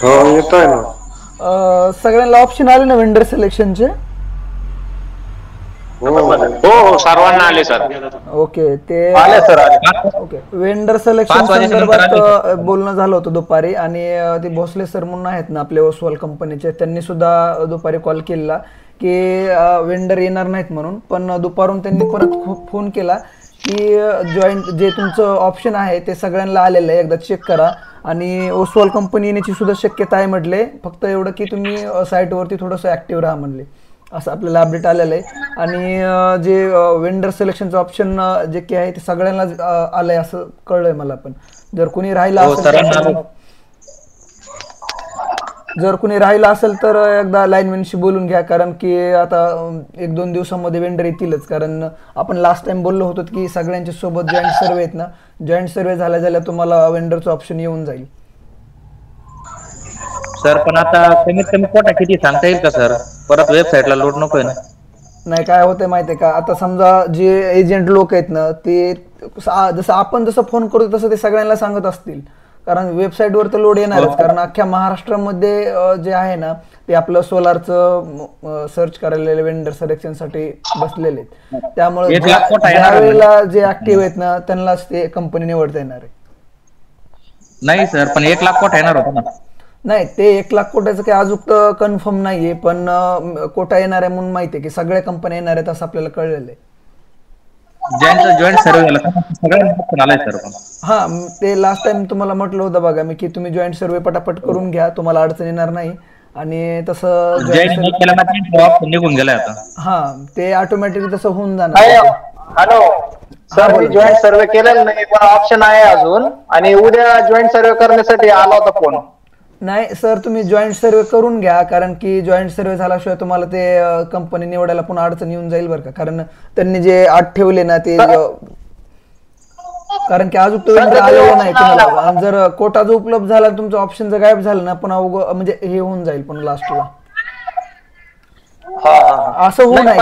हो येतोय ना. सगळ्यांना ऑप्शन आले ना वेंडर सिलेक्शनचे? हो हो हो सर्वांना आले सर. ओके ते आले सर आले. ओके वेंडर सिलेक्शन 5 वाजेच्या नंतर संदर्भात आले. बोलणं झालं होतं दुपारी आणि ते भोसले सर म्हणून आहेत ना आपले ओसवाल कंपनीचे, त्यांनी सुद्धा दुपारी कॉल केला की वेंडर येणार नाहीत म्हणून, पण दुपारून त्यांनी परत फोन केला की जॉईंट जे तुमचं ऑप्शन आहे ते सगळ्यांना आलेलं आहे, एकदा चेक करा आणि ओसवाल कंपनी येण्याची सुद्धा शक्यता आहे म्हटले, फक्त एवढं की तुम्ही साईटवरती थोडंसं ॲक्टिव्ह राहा म्हणले. असं आपल्याला अपडेट आलेलं आहे. आणि जे वेंडर सिलेक्शनचं ऑप्शन जे की आहे ते सगळ्यांना आलंय असं कळलंय मला. पण जर कुणी राहिला हो असेल सरांना आले. तर एकदा लाईनमॅनशी बोलून घ्या, कारण की आता 1-2 दिवसामध्ये वेंडर येतीलच. कारण आपण लास्ट टाइम बोललो होतो की सगळ्यांच्या सोबत जॉईंट सर्वे आहेत ना, जॉईंट सर्वे झाल्या तुम्हाला वेंडरचं ऑप्शन येऊन जाईल. सर पण आता कमीत कमी कोटा किती सांगता येईल का सर? परत वेबसाईटला लोड नकोय ना? नाही, काय होतंय माहितीये का, आता समजा जे एजंट लोक आहेत ना ते जसं आपण जसं फोन करतो तसं ते सगळ्यांना सांगत असतील, कारण वेबसाईटवर तर लोड येणारच. कारण अख्ख्या महाराष्ट्रामध्ये जे आहे ना ते आपलं सोलारचं सर्च करायला वेंडर सिलेक्शनसाठी बसलेले आहेत. त्यामुळे ज्या वेळेला जे ऍक्टिव्ह आहेत ना त्यांनाच ते कंपनी निवडता येणार आहे. नाही सर, पण 1,00,000 कोटा येणार होता ना? नाही, ते 1,00,000 कोट्याचं काही अजून कन्फर्म नाहीये, पण कोटा येणार आहे म्हणून माहिती आहे की सगळ्या कंपन्या येणार आहेत असं आपल्याला कळलेलं आहे. जॉईंट सर्वे झाला सगळ्यांना आलाय सर. हा, ते लास्ट टाइम तुम्हाला म्हटलं होतं बघा मी की तुम्ही जॉईंट सर्वे पटापट करून घ्या, तुम्हाला अडचण येणार नाही. आणि तसं जॉईंट सर्वे निघून गेलाय आता. हा, ते ऑटोमॅटिक तसं होऊन जाणार. हॅलो सर, मी जॉईंट सर्वे केलेला नाही पण ऑप्शन आहे अजून, आणि उद्या जॉईंट सर्वे करण्यासाठी आला होता फोन. नाही सर, तुम्ही जॉईंट सर्वे करून घ्या, कारण की जॉईंट सर्वे झाल्याशिवाय तुम्हाला ते कंपनी निवडायला पुन्हा अडचण येऊन जाईल बरं का. कारण त्यांनी जे आत ठेवले ना ते, कारण की अजून तो आलेला नाही तुम्हाला. आणि जर कोटा जो उपलब्ध झाला तुमचं ऑप्शन जर गायब झालं ना पुन्हा म्हणजे हे होऊन जाईल पण लास्टला. असं होऊ नये की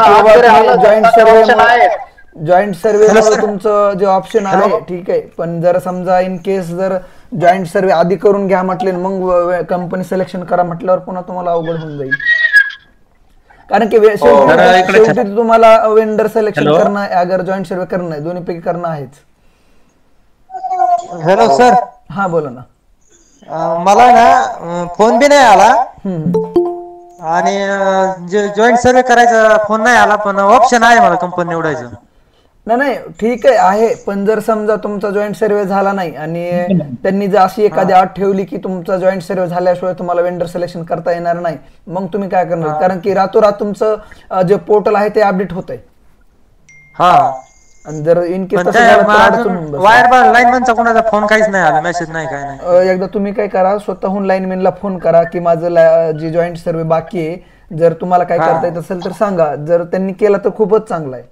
जॉईंट सर्वे तुमचं जे ऑप्शन आहे ठीक आहे, पण जर समजा इन केस जर जॉईंट सर्वे आधी करून घ्या म्हटले मग कंपनी सिलेक्शन करा म्हटल्यावर पुन्हा तुम्हाला अवघड होऊन जाईल. कारण की शेवटी तुम्हाला वेंडर सिलेक्शन करणं अगर जॉईंट सर्वे करणं आहे, दोन्हीपैकी करणं आहेच. Hello sir. हा बोला ना. मला ना फोन बी नाही आला आणि जॉईंट सर्वे करायचा फोन नाही आला, पण ऑप्शन आहे मला कंपनी निवडायचं. नाही ठीक आहे, पण जर समजा तुमचा जॉईंट सर्वे झाला नाही आणि त्यांनी जर अशी एखादी अट ठेवली की तुमचा जॉईंट सर्वे झाल्याशिवाय तुम्हाला वेंडर सिलेक्शन करता येणार नाही, मग तुम्ही काय करणार? कारण की रातोरात तुमचं जे पोर्टल आहे ते अपडेट होत आहे. हा, आणि जर इन केस लाईनमॅनचा कोणाचा फोन काहीच नाही आला, मेसेज नाही, काय नाही. एकदा तुम्ही काय करा, स्वतःहून लाईनमॅनला फोन करा की माझं जे जॉईंट सर्वे बाकी आहे, जर तुम्हाला काय करता येत असेल तर सांगा. जर त्यांनी केला तर खूपच चांगला आहे.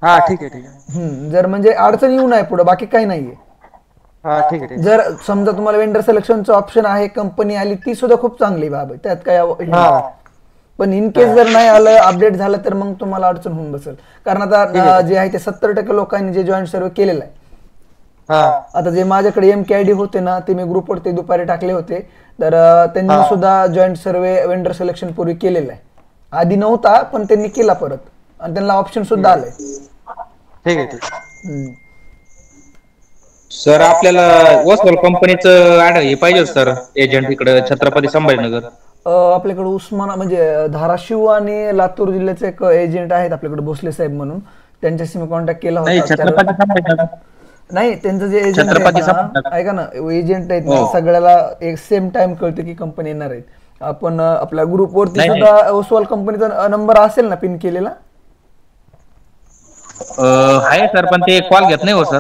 हा ठीक आहे. जर म्हणजे अडचण येऊ नये पुढे, बाकी काही नाहीये. हा ठीक आहे. जर समजा तुम्हाला वेंडर सिलेक्शनचं ऑप्शन आहे, कंपनी आली ती सुद्धा खूप चांगली बाब आहे, त्यात काय. पण इन केस जर नाही आलं, अपडेट झालं तर मग तुम्हाला अडचण होऊन बसेल. कारण आता जे आहे ते 70% लोकांनी जे जॉईंट सर्वे केलेला आहे. आता जे माझ्याकडे MKID होते ना ते मी ग्रुपवरती दुपारी टाकले होते, तर त्यांनी सुद्धा जॉईंट सर्वे वेंडर सिलेक्शन पूर्वी केलेला आहे. आधी नव्हता पण त्यांनी केला परत, आणि त्यांना ऑप्शन सुद्धा आलंय. ठीक आहे. सर आपल्याला ओसवाल कंपनीचं हे पाहिजे सर, एजंट इकडे छत्रपती संभाजीनगर. आपल्याकडे म्हणजे धाराशिव आणि लातूर जिल्ह्याचे एक एजंट आहेत आपल्याकडे भोसले साहेब म्हणून, त्यांच्याशी मी कॉन्टॅक्ट केला होता. नाही, त्यांचं जे एजंट ऐका ना, एजंट आहेत ना सगळ्याला एक सेम टाइम कळतं की कंपनी येणार आहेत. आपण आपल्या ग्रुपवरती सुद्धा ओसवाल कंपनीचा नंबर असेल ना पिन केलेला? आहे सर, पण ते कॉल घेत नाही हो सर.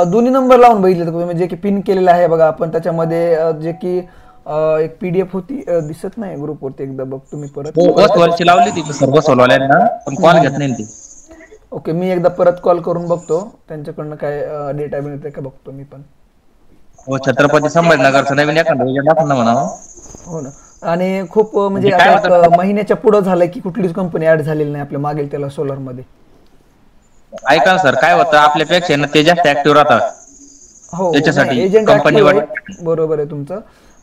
दोन्ही नंबर लावून बघितले तुम्ही, जे की पिन केलेला आहे बघा आपण, त्याच्यामध्ये जे की एक PDF होती, दिसत नाही ग्रुपवरती, एकदा बघतो मी परत. ओसवालची लावली ती सर ओसवालवाल्यांना, पण कॉल घेत नाही ती. ओके, मी एकदा परत कॉल करून बघतो त्यांच्याकडनं काय डेटा मिळते का बघतो मी पण. हो, छत्रपती संभाजीनगरचं नवीन एखादं एजंट दाखव ना म्हणा. हो ना. आणि खूप म्हणजे आता महिन्याच्या पुढे झालंय की कुठलीच कंपनी ऍड झालेली नाही आपल्या मागेल त्याला सोलर मध्ये. ऐका सर, काय होतं आपल्यापेक्षा ते जास्त ऍक्टिव्ह राहतात. हो, त्याच्यासाठी एजंट ऍक्टिव्ह आहे, बरोबर आहे तुमचं.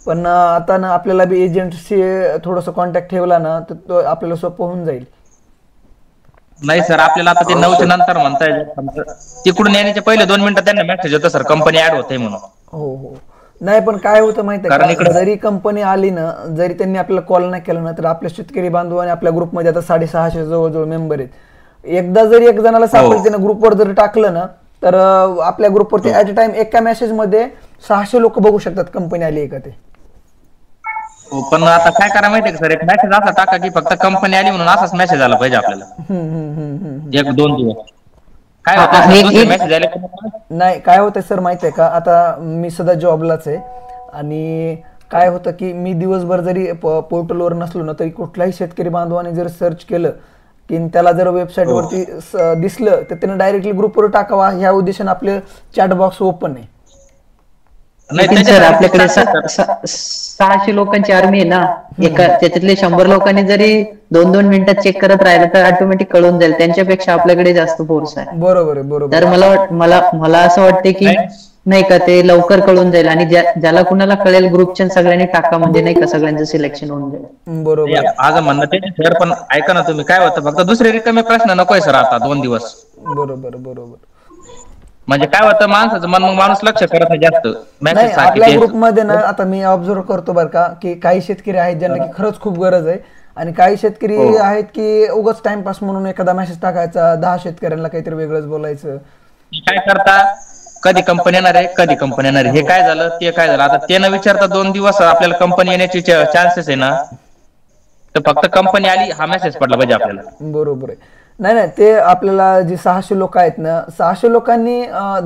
पण आता ना आपल्याला बी एजंटशी थोडंसं कॉन्टॅक्ट ठेवला ना तर तो आपल्याला सोपं होऊन जाईल. नाही सर, आपल्याला आता ते 9च्या नंतर म्हणताय, तिकडून येण्याच्या पहिले 2 मिनिटं त्यांना मेसेज होता सर कंपनी ऍड होते म्हणून. हो हो. नाही पण काय होतं माहिती कारण आहे का, इकडं- जरी कंपनी आली ना, जरी त्यांनी आपल्याला कॉल नाही केला ना, तर आपल्या शेतकरी बांधव आणि आपल्या ग्रुपमध्ये आता 650 जवळजवळ मेंबर आहेत. एकदा जरी एक जणाला सापडते ना, ग्रुपवर जरी टाकलं ना, तर आपल्या ग्रुपवरती ऍट अ टाइम एका मेसेज मध्ये 600 लोक बघू शकतात कंपनी आली आहे का ते. हो, पण आता काय करा माहितीये का सर, एक मेसेज असा टाका की फक्त कंपनी आली म्हणून असाच मेसेज आला पाहिजे आपल्याला. एक 2 दिवस काय होतं मेसेज आले नाही काय होतं सर माहिती आहे का, आता मी सध्या जॉबलाच आहे आणि काय होतं की मी दिवसभर जरी पोर्टलवर नसलो ना, तरी कुठल्याही शेतकरी बांधवाने जर सर्च केलं की त्याला जर वेबसाईट वरती दिसलं तर त्याने डायरेक्टली ग्रुपवर टाकावा, ह्या उद्देशाने आपले चॅट बॉक्स ओपन आहे. नितीन सर, आपल्याकडे 600 लोकांची आर्मी आहे ना, त्याच्यातले 100 लोकांनी जरी 2-2 मिनिटात चेक करत राहिलं तर ऑटोमॅटिक कळून जाईल. त्यांच्यापेक्षा आपल्याकडे जास्त फोर्स आहे. बरोबर आहे, बरोबर. तर मला असं वाटतं की नाही का, ते लवकर कळून जाईल आणि ज्याला कुणाला कळेल ग्रुपच्या सगळ्यांनी टाका, म्हणजे नाही का सगळ्यांचं सिलेक्शन होऊन जाईल. बरोबर. आज म्हणणं ते सर, पण ऐका ना तुम्ही, काय होतं फक्त दुसरे रिकामे प्रश्न नकोय सर आता 2 दिवस. बरोबर बरोबर. म्हणजे काय होतं माणसाचं मन, मग माणूस लक्ष करत नाही जास्त नाही, मेसेज आपल्या ग्रुपमध्ये ना आता मी ऑब्झर्व करतो बरं का, की काही शेतकरी आहेत ज्यांना की खरंच खूप गरज आहे आणि काही शेतकरी आहेत की उगाच टाइमपास म्हणून एखादा मेसेज टाकायचा, 10 शेतकऱ्यांना काहीतरी वेगळंच बोलायचं. काय करता, कधी कंपनी येणार आहे, कधी कंपनी येणार आहे, हे काय झालं ते काय झालं. आता ते न विचारता 2 दिवस आपल्याला कंपनी येण्याची चान्सेस आहे ना, तर फक्त कंपनी आली हा मेसेज पडला पाहिजे आपल्याला. बरोबर आहे. नाही नाही, ते आपल्याला जे 600 लोक आहेत ना, 600 लोकांनी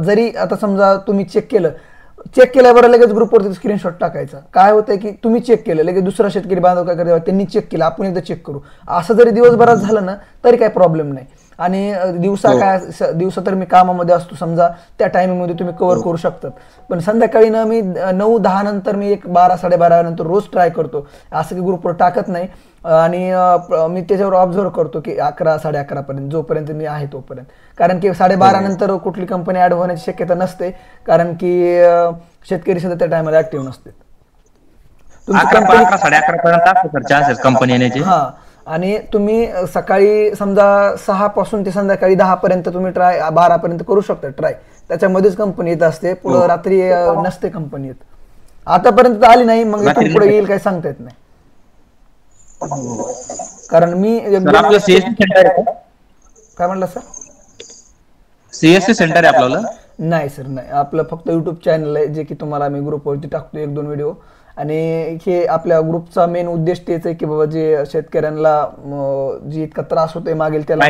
जरी आता समजा तुम्ही चेक केल्यावर लगेच ग्रुपवरती स्क्रीनशॉट टाकायचा. काय होतंय की तुम्ही चेक केलं, लगेच दुसरा शेतकरी बांधव काय करतो, त्यांनी चेक केलं, आपण एकदा चेक करू, असं जरी दिवसभरात झालं ना तरी काही प्रॉब्लेम नाही. आणि दिवसा तर मी कामामध्ये असतो समजा, त्या टायमिंग मध्ये तुम्ही कव्हर करू शकतात. पण संध्याकाळी ना मी 9-10 नंतर मी एक 12-12:30 नंतर रोज ट्राय करतो, असं की ग्रुपवर टाकत नाही. आणि मी त्याच्यावर ऑब्झर्व करतो की 11-11:30 पर्यंत, जोपर्यंत मी आहे तोपर्यंत. कारण की 12:30 नंतर कुठली कंपनी ऍड होण्याची शक्यता नसते, कारण की शेतकरी सुद्धा त्या टायमाला ऍक्टिव्ह नसते. 11-11:30 पर्यंत असते सर चान्सेस कंपनी येण्याची. हा, आणि तुम्ही सकाळी समजा 6 पासून ते संध्याकाळी 10 पर्यंत तुम्ही ट्राय, 12 पर्यंत करू शकता ट्राय, त्याच्यामध्येच कंपनी येत असते, पुढे रात्री नसते कंपनी येत. आतापर्यंत आली नाही, मग इथून पुढे येईल काय सांगता येत नाही. कारण मी आपलं सीएससी सेंटर आहे, काय म्हणलं सर? सीएससी सेंटर आहे आपल्याला? नाही सर, नाही, आपलं फक्त युट्यूब चॅनल आहे, जे की तुम्हाला आम्ही ग्रुपवरती टाकतो 1-2 व्हिडिओ. आणि हे आपल्या ग्रुपचा मेन उद्देश तेच आहे की बाबा जे शेतकऱ्यांना जे इतका त्रास होतोय मागेल त्याला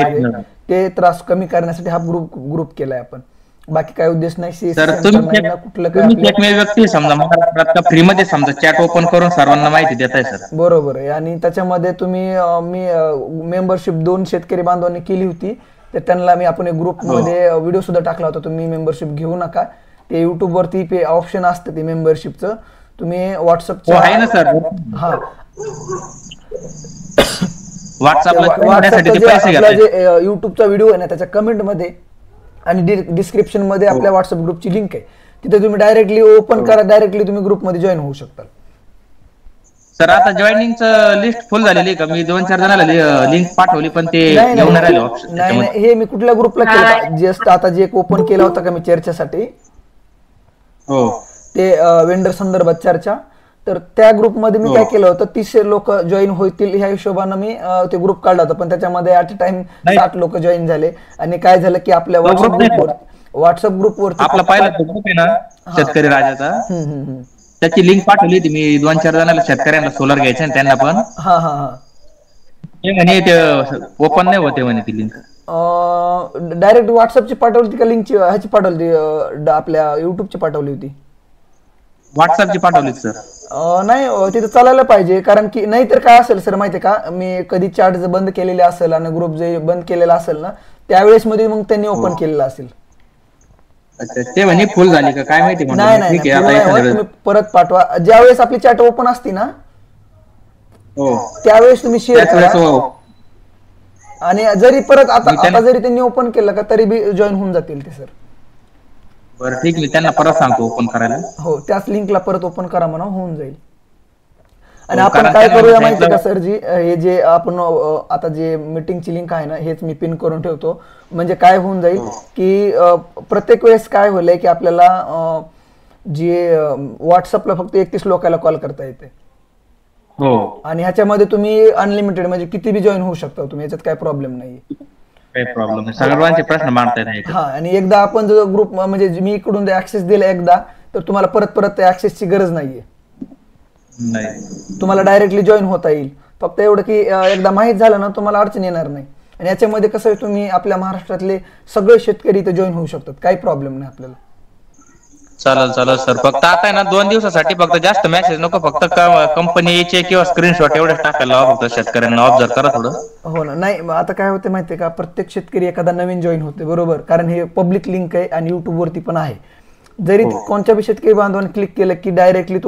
ते त्रास कमी करण्यासाठी हा ग्रुप केलाय आपण. बाकी काय उद्देश नाही. कुठलं काय व्यक्ती समजा महाराष्ट्रात फ्री मध्ये समजा चॅट ओपन करून सर्वांना माहिती देताय सर. बरोबर आहे. आणि त्याच्यामध्ये तुम्ही मी मेंबरशिप 2 शेतकरी बांधवांनी केली होती, तर त्यांना मी आपण एक ग्रुपमध्ये व्हिडिओ सुद्धा टाकला होता, तुम्ही मेंबरशिप घेऊ नका. ते युट्यूब वरती ऑप्शन असतं ते मेंबरशिपचं, तुम्ही व्हॉट्सअपचं आहे ना सर. हा, व्हॉट्सअपला जे युट्यूबचा व्हिडिओ आहे ना, त्याच्या कमेंट मध्ये आणि डिस्क्रिप्शन मध्ये आपल्या व्हॉट्सअप ग्रुपची लिंक आहे, तिथे तुम्ही डायरेक्टली ओपन करा, डायरेक्टली तुम्ही ग्रुपमध्ये जॉईन होऊ शकता. सर आता जॉईनिंगचं लिस्ट फुल झालेली का? मी 2-4 जणांना लिंक पाठवली पण ते येऊन राहिले ऑप्शन. नाही, हे मी कुठल्या ग्रुपला केलं, जस्ट आता जे ओपन केला होता का मी चर्चेसाठी, हो ते वेंडर संदर्भात चर्चा, तर त्या ग्रुपमध्ये मी काय केलं होतं, 30 लोक जॉईन होतील ह्या हिशोबानं मी ते ग्रुप काढला होता, पण त्याच्यामध्ये ॲट अ टाइम 60 लोक जॉईन झाले. आणि काय झालं की आपल्या व्हॉट्सअप ग्रुपवरती आपला पहिला ग्रुप आहे ना शेतकरी राजाचा, त्याची लिंक पाठवली होती मी 2-4 जणांना, शेतकऱ्यांना सोलर घ्यायचं आणि त्यांना पण. हा हा हा, ते म्हणे ते ओपन नाही होते म्हणे ती लिंक. डायरेक्ट व्हॉट्सअपची पाठवली होती का लिंकची, ह्याची पाठवली होती, आपल्या युट्यूबची पाठवली होती? व्हॉट्सअपची पाठवली सर. नाही, तिथं चालायला पाहिजे, कारण की नाहीतर काय असेल सर माहितीये का, मी कधी चॅट जर बंद केलेले असेल आणि ग्रुप जे बंद केलेला असेल ना, त्यावेळेस मध्ये मग त्यांनी ओपन केलेला असेल. ते म्हणे फुल झाली का काय माहिती. नाही, तुम्ही परत पाठवा. ज्यावेळेस आपली चॅट ओपन असती ना, त्यावेळेस तुम्ही शेअर करा. आणि जरी परत आता जरी त्यांनी ओपन केलं का तरी बी जॉईन होऊन जातील ते सर. बरं ठीक आहे, त्यांना परत सांगतो ओपन करायला. हो, त्याच लिंकला परत ओपन करा म्हणा, होऊन जाईल. आणि आपण काय करूया माहिती का सर जी, हे जे आपण आता जे मीटिंगची लिंक आहे ना, हेच मी पिन करून ठेवतो. म्हणजे काय होऊन जाईल की प्रत्येक वेळेस काय होलंय की आपल्याला जे व्हॉट्सअपला फक्त 31 लोकांना कॉल करता येते. आणि ह्याच्यामध्ये तुम्ही अनलिमिटेड म्हणजे किती बी जॉईन होऊ शकता तुम्ही, याच्यात काय प्रॉब्लेम नाही. काही प्रॉब्लेम नाही, सर्वांचे प्रश्न मांडता येत. हा, आणि एकदा आपण जर ग्रुप म्हणजे मी इकडून ऍक्सेस दिला एकदा, तर तुम्हाला परत परत त्या ऍक्सेसची गरज नाहीये. तुम्हाला डायरेक्टली जॉईन होता येईल. फक्त एवढं की एकदा माहीत झालं ना, तुम्हाला अडचण येणार नाही. आणि याच्यामध्ये कसं आहे, तुम्ही आपल्या महाराष्ट्रातले सगळे शेतकरी इथे जॉईन होऊ शकतात, काही प्रॉब्लेम नाही आपल्याला. चालेल सर. फक्त आता आहे ना 2 दिवसासाठी फक्त जास्त मेसेज नको, फक्त कंपनीचे किंवा स्क्रीनशॉट एवढे टाकायला लावा फक्त शेतकऱ्यांना. ऑब्झर्व करा थोडं. हो ना. नाही, आता काय होते माहितीये का, प्रत्येक शेतकरी एखादा नवीन जॉईन होते बरोबर, कारण हे पब्लिक लिंक आहे आणि युट्यूब वरती पण आहे. जरी कोणत्या बी शेतकरी बांधवांनी क्लिक केलं की डायरेक्टली